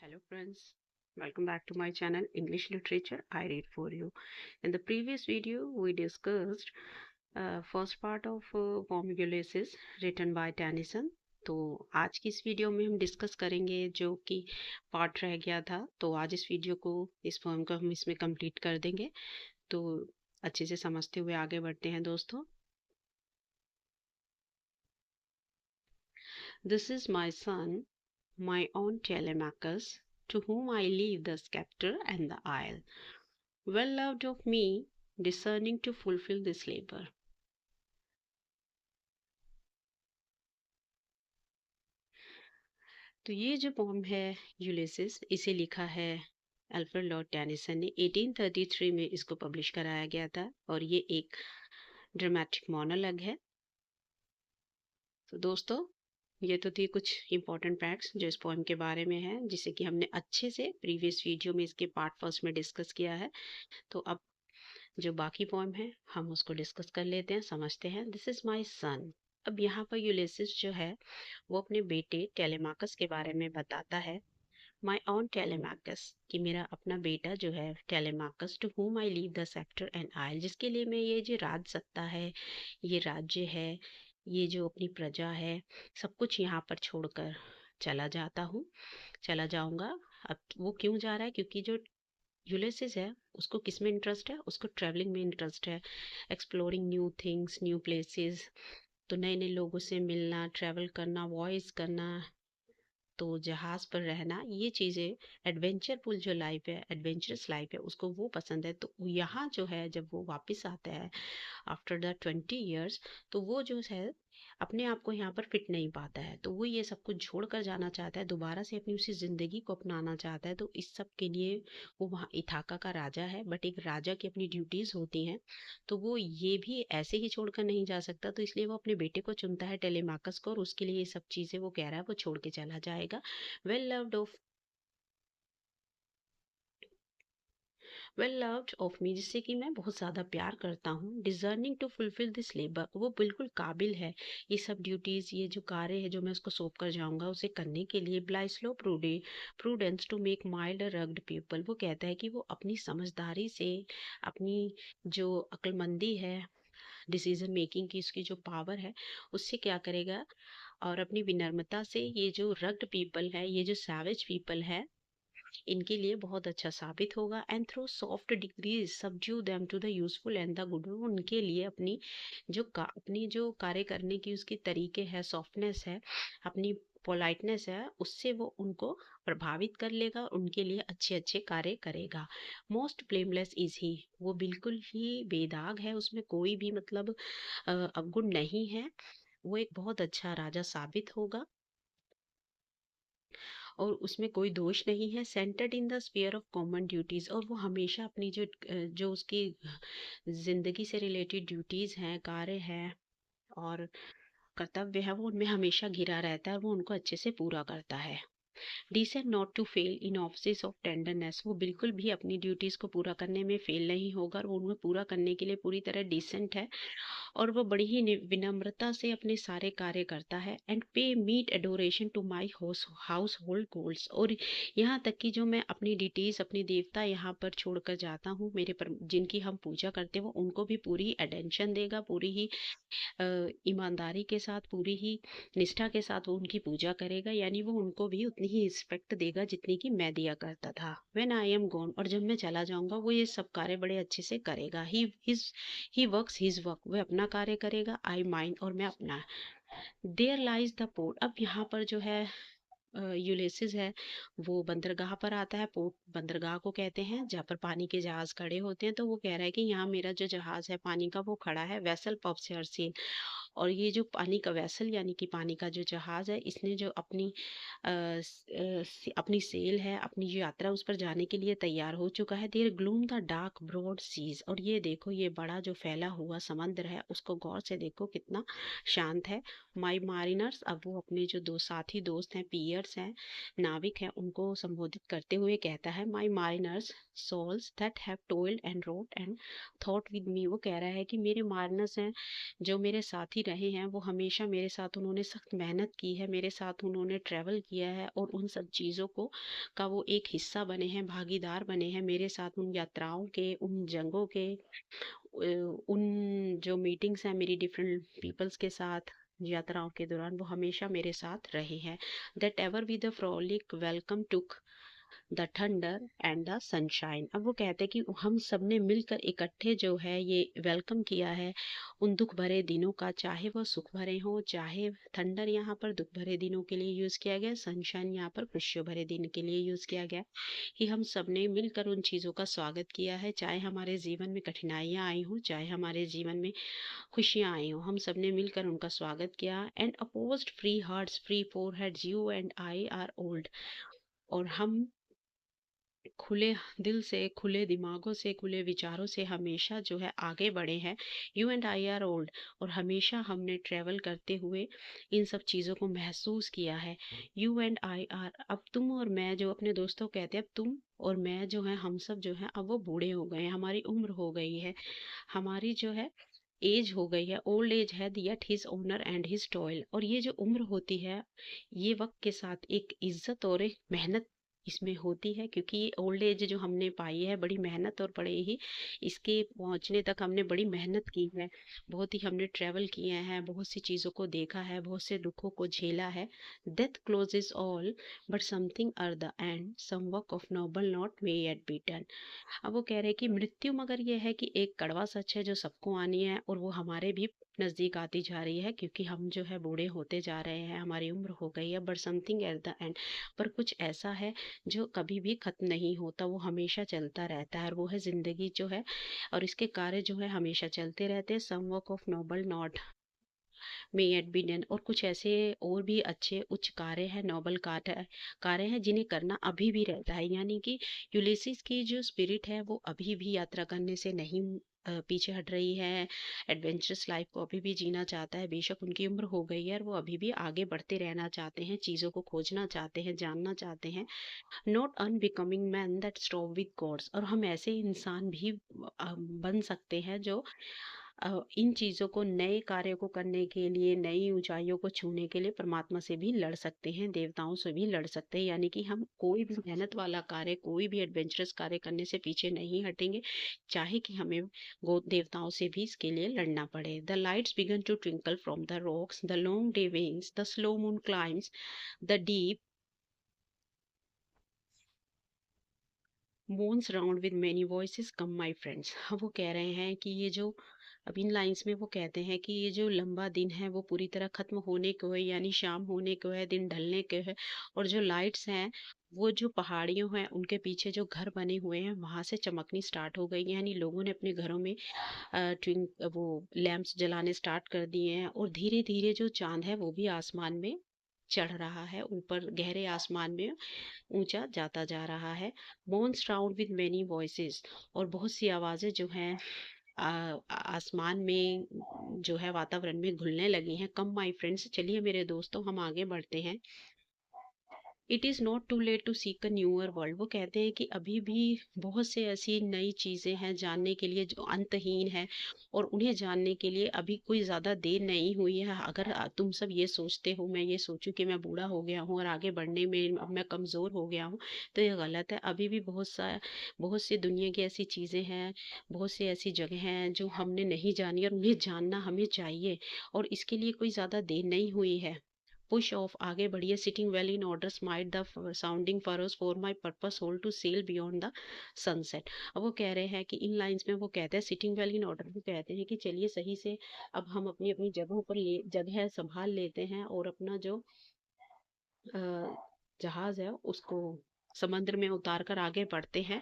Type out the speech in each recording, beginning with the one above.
Hello friends, welcome back to my channel English Literature I Read For You. In the previous video we discussed first part of poem Ulysses written by Tennyson. तो आज की इस video में हम discuss करेंगे जो कि part रह गया था। तो आज इस वीडियो को इस पोएम को हम इसमें कंप्लीट कर देंगे। तो अच्छे से समझते हुए आगे बढ़ते हैं दोस्तों। This is my son, my own Telemachus, to whom I leave the sceptre and the isle. Well loved of me, discerning to fulfill this labor. तो ये जो पोम है यूलिसिस, इसे लिखा है अल्फ्रेड लॉर्ड टेनिसन ने 1833 में इसको पब्लिश कराया गया था और ये एक ड्रामेटिक मोनोलॉग है। तो दोस्तों ये तो थी कुछ इंपॉर्टेंट फैक्ट्स जो इस पोएम के बारे में है, जिसे कि हमने अच्छे से प्रीवियस वीडियो में इसके पार्ट फर्स्ट में डिस्कस किया है। तो अब जो बाकी पोएम है हम उसको डिस्कस कर लेते हैं, समझते हैं। दिस इज माई सन। अब यहाँ पर यूलिसिस जो है वो अपने बेटे टेलेमाकस के बारे में बताता है। माई ओन टेलेमाकस, कि मेरा अपना बेटा जो है Telemachus, to whom I leave the sceptre and isle, जिसके लिए मैं ये जो राज सत्ता है, ये राज्य है, ये जो अपनी प्रजा है, सब कुछ यहाँ पर छोड़कर चला जाता हूँ, चला जाऊंगा। अब वो क्यों जा रहा है? क्योंकि जो यूलिसिस है उसको किस में इंटरेस्ट है? उसको ट्रैवलिंग में इंटरेस्ट है, exploring new things, new places. तो नए नए लोगों से मिलना, ट्रैवल करना, वॉइस करना, तो जहाज पर रहना, ये चीज़ें एडवेंचरफुल जो लाइफ है, एडवेंचरस लाइफ है, उसको वो पसंद है। तो यहाँ जो है जब वो वापस आता है आफ्टर द 20 years, तो वो जो है अपने आप को यहाँ पर फिट नहीं पाता है। तो वो ये सब कुछ छोड़ कर जाना चाहता है, दोबारा से अपनी उसी जिंदगी को अपनाना चाहता है। तो इस सब के लिए वो वहाँ इथाका का राजा है, बट एक राजा की अपनी ड्यूटीज होती हैं, तो वो ये भी ऐसे ही छोड़कर नहीं जा सकता। तो इसलिए वो अपने बेटे को चुनता है, टेलेमाकस को, और उसके लिए ये सब चीजें वो कह रहा है वो छोड़ के चला जाएगा। वेल लव्ड ऑफ मी, जिससे कि मैं बहुत ज़्यादा प्यार करता हूँ। डिजर्निंग टू फुलफिल दिस लेबर, वो बिल्कुल काबिल है ये सब ड्यूटीज़, ये जो कार्य है जो मैं उसको सौंप कर जाऊंगा उसे करने के लिए। By slow prudence to make mild rugged people, वो कहता है कि वो अपनी समझदारी से, अपनी जो अक्लमंदी है, डिसीजन मेकिंग की उसकी जो पावर है, उससे क्या करेगा, और अपनी विनम्रता से ये जो रग्ड पीपल है, ये जो सैवेज पीपल है, इनके लिए बहुत अच्छा साबित होगा। And through soft degrees subdue them to the useful and the good, उनके लिए अपनी जो कार्य करने की उसकी तरीके है, सॉफ्टनेस है, अपनी पोलाइटनेस है, उससे वो उनको प्रभावित कर लेगा, उनके लिए अच्छे अच्छे कार्य करेगा। मोस्ट ब्लेमलेस इज ही, वो बिल्कुल ही बेदाग है, उसमें कोई भी मतलब अवगुण नहीं है। वो एक बहुत अच्छा राजा साबित होगा और उसमें कोई दोष नहीं है। Centred in the sphere of common duties, और वो हमेशा अपनी जो उसकी जिंदगी से रिलेटेड ड्यूटीज हैं, कार्य हैं और कर्तव्य है, वो उनमें हमेशा घिरा रहता है, वो उनको अच्छे से पूरा करता है। Decent not to fail in office of tenderness, वो बिल्कुल भी अपनी ड्यूटीज को पूरा करने में फेल नहीं होगा और वो उनको पूरा करने के लिए पूरी तरह डिसेंट है, और वो बड़ी ही विनम्रता से अपने सारे कार्य करता है। And pay meet adoration to my household gods, और यहाँ तक कि जो मैं अपनी डिटीज, अपनी देवता यहाँ पर छोड़कर जाता हूँ, मेरे पर जिनकी हम पूजा करते हैं, वो उनको भी पूरी अटेंशन देगा, पूरी ही ईमानदारी के साथ, पूरी ही निष्ठा के साथ वो उनकी पूजा करेगा। यानी वो उनको भी उतनी ही रिस्पेक्ट देगा जितनी कि मैं दिया करता था। व्हेन आई एम गॉन, और जब मैं चला जाऊंगा वो ये सब कार्य बड़े अच्छे से करेगा। ही वर्क्स हिज वर्क, वह अपना कार्य करेगा, आई माइंड, और मैं अपना। देयर लाइज द पोर्ट, अब यहाँ पर जो है यूलिसिस है वो बंदरगाह पर आता है। पोर्ट बंदरगाह को कहते हैं जहाँ पर पानी के जहाज खड़े होते हैं। तो वो कह रहा है कि यहाँ मेरा जो जहाज है पानी का वो खड़ा है। वेसल पफ्स हर सेल, और ये जो पानी का वेसल यानी कि पानी का जो जहाज है, इसने जो अपनी सेल है, अपनी जो यात्रा उस पर जाने के लिए तैयार हो चुका है। There gloom the dark broad seas, और ये देखो ये बड़ा जो फैला हुआ समंदर है उसको गौर से देखो कितना शांत है। माई मारिनर्स, अब वो अपने जो दो साथी दोस्त हैं, पियर्स हैं, नाविक हैं, उनको संबोधित करते हुए कहता है, my mariners souls that have toiled and wrought and thought with me, वो कह रहा है कि मेरे मारिनर्स हैं, जो मेरे साथी रहे हैं वो हमेशा मेरे साथ उन्होंने सख्त मेहनत की है, मेरे साथ उन्होंने ट्रैवल किया है और उन सब चीज़ों को का वो एक हिस्सा बने हैं, भागीदार बने हैं मेरे साथ उन यात्राओं के, उन जंगों के, उन जो मीटिंग्स हैं मेरी डिफरेंट पीपल्स के साथ यात्राओं के दौरान, वो हमेशा मेरे साथ रहे हैं। That ever with the frolic welcome took the thunder and the sunshine. अब वो कहते हैं कि हम सबने मिलकर इकट्ठे जो है ये वेलकम किया है उन दुख भरे दिनों का, चाहे वो सुख भरे हो, चाहे थंडर यहाँ पर दुख भरे दिनों के लिए यूज किया गया, सनशाइन यहाँ पर खुशियों भरे दिन के लिए यूज किया गया, कि हम सबने मिलकर उन चीजों का स्वागत किया है, चाहे हमारे जीवन में कठिनाइयां आई हो, चाहे हमारे जीवन में खुशियां आई हो, हम सबने मिलकर उनका स्वागत किया। And opposed free hearts free foreheads you and I are old. और हम खुले दिल से, खुले दिमागों से, खुले विचारों से हमेशा जो है आगे बढ़े हैं। You and I are old. और हमेशा हमने ट्रेवल करते हुए इन सब चीज़ों को महसूस किया है। यू एंड आई आर, अब तुम और मैं, जो अपने दोस्तों कहते हैं, अब तुम और मैं जो है, हम सब जो है अब वो बूढ़े हो गए हैं, हमारी उम्र हो गई है, हमारी जो है एज हो गई है, ओल्ड एज है, yet his owner and his toil. और ये जो उम्र होती है ये वक्त के साथ एक इज्जत और एक मेहनत इसमें होती है, क्योंकि ये ओल्ड एज जो हमने पाई है बड़ी मेहनत और बड़े ही इसके पहुंचने तक हमने बड़ी मेहनत की है, बहुत ही हमने ट्रेवल किए हैं, बहुत सी चीज़ों को देखा है, बहुत से दुखों को झेला है। Death closes all but something are the end, some work of noble not may yet be done. अब वो कह रहे हैं कि मृत्यु मगर ये है कि एक कड़वा सच है जो सबको आनी है, और वो हमारे भी नजदीक आती जा रही है, क्योंकि हम जो है बूढ़े होते जा रहे हैं, हमारी उम्र हो गई है। But something at the end, पर कुछ ऐसा है जो कभी भी खत्म नहीं होता, वो हमेशा चलता रहता है, और वो है जिंदगी जो है, और इसके कार्य जो है हमेशा चलते रहते हैं। Some work of noble not may yet be done. और कुछ ऐसे और भी अच्छे उच्च कार्य हैं, नोबल कार्य हैं जिन्हें करना अभी भी रहता है। यानी कि यूलिसिस की जो स्पिरिट है वो अभी भी यात्रा करने से नहीं पीछे हट रही है, एडवेंचरस लाइफ को अभी भी जीना चाहता है। बेशक उनकी उम्र हो गई है और वो अभी भी आगे बढ़ते रहना चाहते हैं, चीज़ों को खोजना चाहते हैं, जानना चाहते हैं। Not unbecoming man that stop with gods. और हम ऐसे इंसान भी बन सकते हैं जो इन चीज़ों को, नए कार्यों को करने के लिए, नई ऊंचाइयों को छूने के लिए परमात्मा से भी लड़ सकते हैं, देवताओं से भी लड़ सकते हैं। यानी कि हम कोई भी मेहनत वाला कार्य, कोई भी एडवेंचरस कार्य करने से पीछे नहीं हटेंगे, चाहे कि हमें गो देवताओं से भी इसके लिए लड़ना पड़े। The lights begin to twinkle from the rocks, the long day wanes, the slow moon climbs the deep moans round with many voices come my friends. अब वो कह रहे हैं कि ये जो, अब इन लाइंस में वो कहते हैं कि ये जो लंबा दिन है वो पूरी तरह खत्म होने को है, यानी शाम होने को है, दिन ढलने को है। और जो लाइट्स हैं वो जो पहाड़ियों हैं उनके पीछे जो घर बने हुए हैं वहां से चमकनी स्टार्ट हो गई है, यानी लोगों ने अपने घरों में वो लैंप्स जलाने स्टार्ट कर दिए हैं। और धीरे धीरे जो चांद है वो भी आसमान में चढ़ रहा है, ऊपर गहरे आसमान में ऊंचा जाता जा रहा है। मोन्स राउंड विद मेनी वॉइसेस, और बहुत सी आवाजें जो हैं आसमान में जो है वातावरण में घुलने लगी हैं। कम माई फ्रेंड्स, चलिए मेरे दोस्तों हम आगे बढ़ते हैं। It is not too late to seek a newer world. वो कहते हैं कि अभी भी बहुत से ऐसी नई चीज़ें हैं जानने के लिए जो अंतहीन है, और उन्हें जानने के लिए अभी कोई ज़्यादा देर नहीं हुई है। अगर तुम सब ये सोचते हो, मैं ये सोचूं कि मैं बूढ़ा हो गया हूँ और आगे बढ़ने में अब मैं कमज़ोर हो गया हूँ, तो ये गलत है। अभी भी बहुत सी दुनिया की ऐसी चीज़ें हैं, बहुत सी ऐसी जगह हैं जो हमने नहीं जानी, और उन्हें जानना हमें चाहिए, और इसके लिए कोई ज़्यादा देर नहीं हुई है। पुश ऑफ, आगे बढ़िए। Sitting well in order smite the sounding furrows for my purpose holds to sail beyond the sunset. अब वो कह रहे हैं कि इन लाइंस में वो कहते हैं, सिटिंग वेल इन ऑर्डर, वो कहते हैं कि चलिए सही से अब हम अपनी अपनी जगहों पर जगह संभाल लेते हैं, और अपना जो अ, जहाज है उसको समंदर में उतार कर आगे बढ़ते हैं,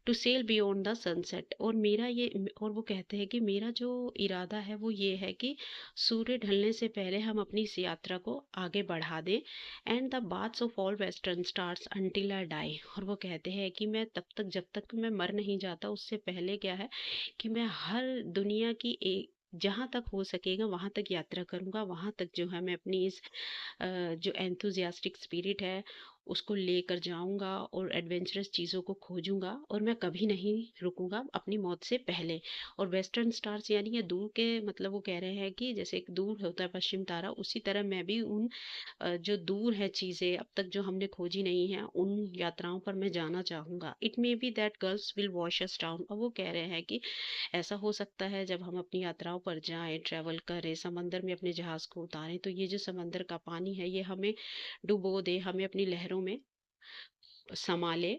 to sail beyond the sunset. और मेरा ये, और वो कहते हैं कि मेरा जो इरादा है वो ये है कि सूर्य ढलने से पहले हम अपनी इस यात्रा को आगे बढ़ा दें। And the baths of all western stars until I die. और वो कहते हैं कि मैं तब तक, जब तक मैं मर नहीं जाता उससे पहले क्या है कि मैं हर दुनिया की एक, जहाँ तक हो सकेगा वहां तक यात्रा करूंगा, वहां तक जो है मैं अपनी इस जो एंथुजियास्टिक स्पिरिट है उसको लेकर जाऊँगा और एडवेंचरस चीज़ों को खोजूँगा और मैं कभी नहीं रुकूँगा अपनी मौत से पहले। और वेस्टर्न स्टार्स यानी ये दूर के मतलब वो कह रहे हैं कि जैसे एक दूर होता है पश्चिम तारा, उसी तरह मैं भी उन जो दूर है चीज़ें अब तक जो हमने खोजी नहीं है, उन यात्राओं पर मैं जाना चाहूँगा। It may B that girls will wash us down. और वो कह रहे हैं कि ऐसा हो सकता है जब हम अपनी यात्राओं पर जाएँ, ट्रैवल करें, समंदर में अपने जहाज़ को उतारें, तो ये जो समंदर का पानी है, ये हमें डुबो दे, हमें अपनी लहरों में समा ले।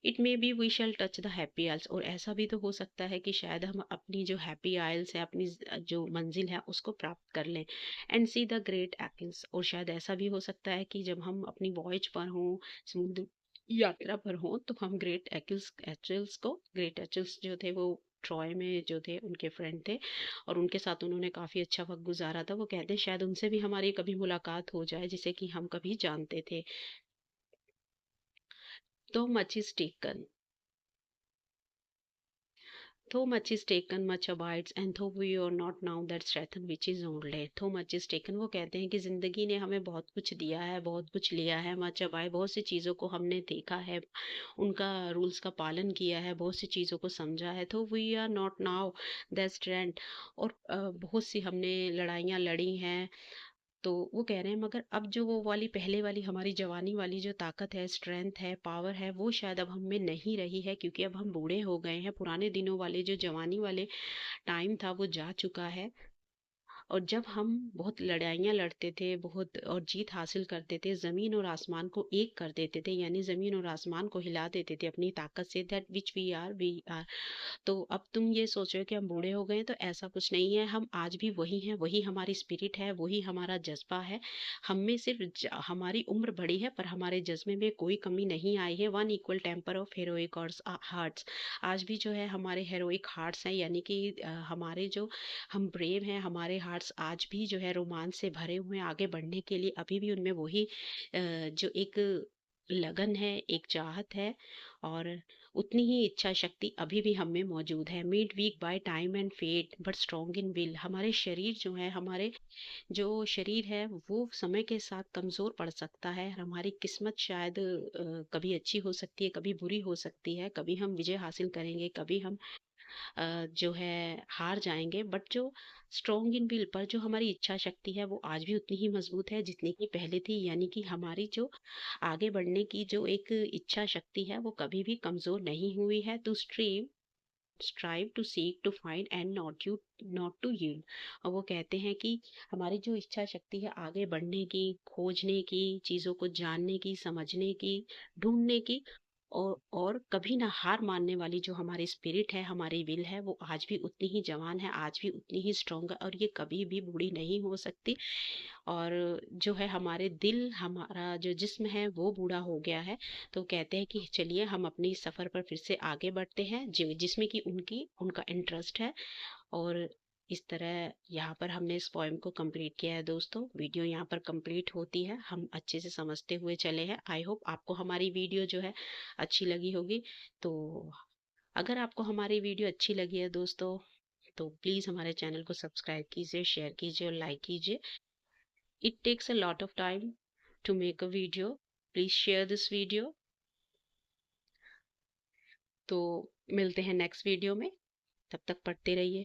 It may be we shall touch the happy isles. और ऐसा भी तो हो सकता है कि शायद हम अपनी जो हैप्पी आइल्स है, अपनी जो मंजिल है, उसको प्राप्त कर लें एंड सी द ग्रेट एक्ल्स। और शायद ऐसा भी हो सकता है कि जब हम अपनी वॉयज पर हों, समुद्र यात्रा पर हों, तो हम ग्रेट एक्ल्स एचल्स को, ग्रेट एचल्स जो थे वो ट्रॉय में जो थे उनके फ्रेंड थे और उनके साथ उन्होंने काफ़ी अच्छा वक्त गुजारा था। वो कहते हैं शायद उनसे भी हमारी कभी मुलाकात हो जाए जिसे कि हम कभी जानते थे। तो much is taken, though much is taken much abides, and though we are not now that strength which is only though much is taken। वो कहते हैं कि जिंदगी ने हमें बहुत कुछ दिया है, बहुत कुछ लिया है, much abide, बहुत सी चीज़ों को हमने देखा है, उनका रूल्स का पालन किया है, बहुत सी चीज़ों को समझा है। तो we are not now the strength. और बहुत सी हमने लड़ाइयाँ लड़ी हैं। तो वो कह रहे हैं मगर अब जो वो वाली पहले वाली हमारी जवानी वाली जो ताकत है, स्ट्रेंथ है, पावर है, वो शायद अब हम में नहीं रही है, क्योंकि अब हम बूढ़े हो गए हैं। पुराने दिनों वाले जो जवानी वाले टाइम था वो जा चुका है। और जब हम बहुत लड़ाइयाँ लड़ते थे, बहुत और जीत हासिल करते थे, ज़मीन और आसमान को एक कर देते थे, यानी ज़मीन और आसमान को हिला देते थे अपनी ताकत से, दैट विच वी आर। तो अब तुम ये सोच रहे हो कि हम बूढ़े हो गए हैं, तो ऐसा कुछ नहीं है। हम आज भी वही हैं, वही हमारी स्पिरिट है, वही हमारा जज्बा है। हम में सिर्फ हमारी उम्र बढ़ी है, पर हमारे जज्बे में कोई कमी नहीं आई है। One equal temper of heroic hearts. आज भी जो है हमारे हेरोइक हार्ट्स हैं, यानी कि हमारे जो हम ब्रेव हैं, हमारे हार्ट्स आज भी जो है रोमांच से भरे हुए हैं आगे बढ़ने के लिए। अभी भी उनमें वही जो एक लगन है, एक चाहत है, और उतनी ही इच्छा शक्ति अभी भी हम में मौजूद है। Made weak by time and fate but strong in will. हमारे शरीर जो है, हमारे जो शरीर है वो समय के साथ कमज़ोर पड़ सकता है। हमारी किस्मत शायद कभी अच्छी हो सकती है, कभी बुरी हो सकती है, कभी हम विजय हासिल करेंगे, कभी हम जो है हार जाएंगे। बट जो स्ट्रॉन्ग इन विल पर जो हमारी इच्छा शक्ति है वो आज भी उतनी ही मजबूत है जितनी की पहले थी। यानी कि हमारी जो आगे बढ़ने की जो एक इच्छा शक्ति है वो कभी भी कमजोर नहीं हुई है। To strive to seek to find and not to yield। और वो कहते हैं कि हमारी जो इच्छा शक्ति है आगे बढ़ने की, खोजने की, चीजों को जानने की, समझने की, ढूंढने की, और कभी ना हार मानने वाली जो हमारी स्पिरिट है, हमारी विल है, वो आज भी उतनी ही जवान है, आज भी उतनी ही स्ट्रांग है, और ये कभी भी बूढ़ी नहीं हो सकती। और जो है हमारे दिल, हमारा जो जिस्म है वो बूढ़ा हो गया है। तो कहते हैं कि चलिए हम अपनी सफ़र पर फिर से आगे बढ़ते हैं, जिसमें कि उनका इंटरेस्ट है। और इस तरह यहाँ पर हमने इस पोएम को कंप्लीट किया है दोस्तों। वीडियो यहाँ पर कंप्लीट होती है, हम अच्छे से समझते हुए चले हैं। आई होप आपको हमारी वीडियो जो है अच्छी लगी होगी। तो अगर आपको हमारी वीडियो अच्छी लगी है दोस्तों, तो प्लीज़ हमारे चैनल को सब्सक्राइब कीजिए, शेयर कीजिए और लाइक कीजिए। It takes a lot of time to make a video. Please share this video. तो मिलते हैं नेक्स्ट वीडियो में, तब तक पढ़ते रहिए।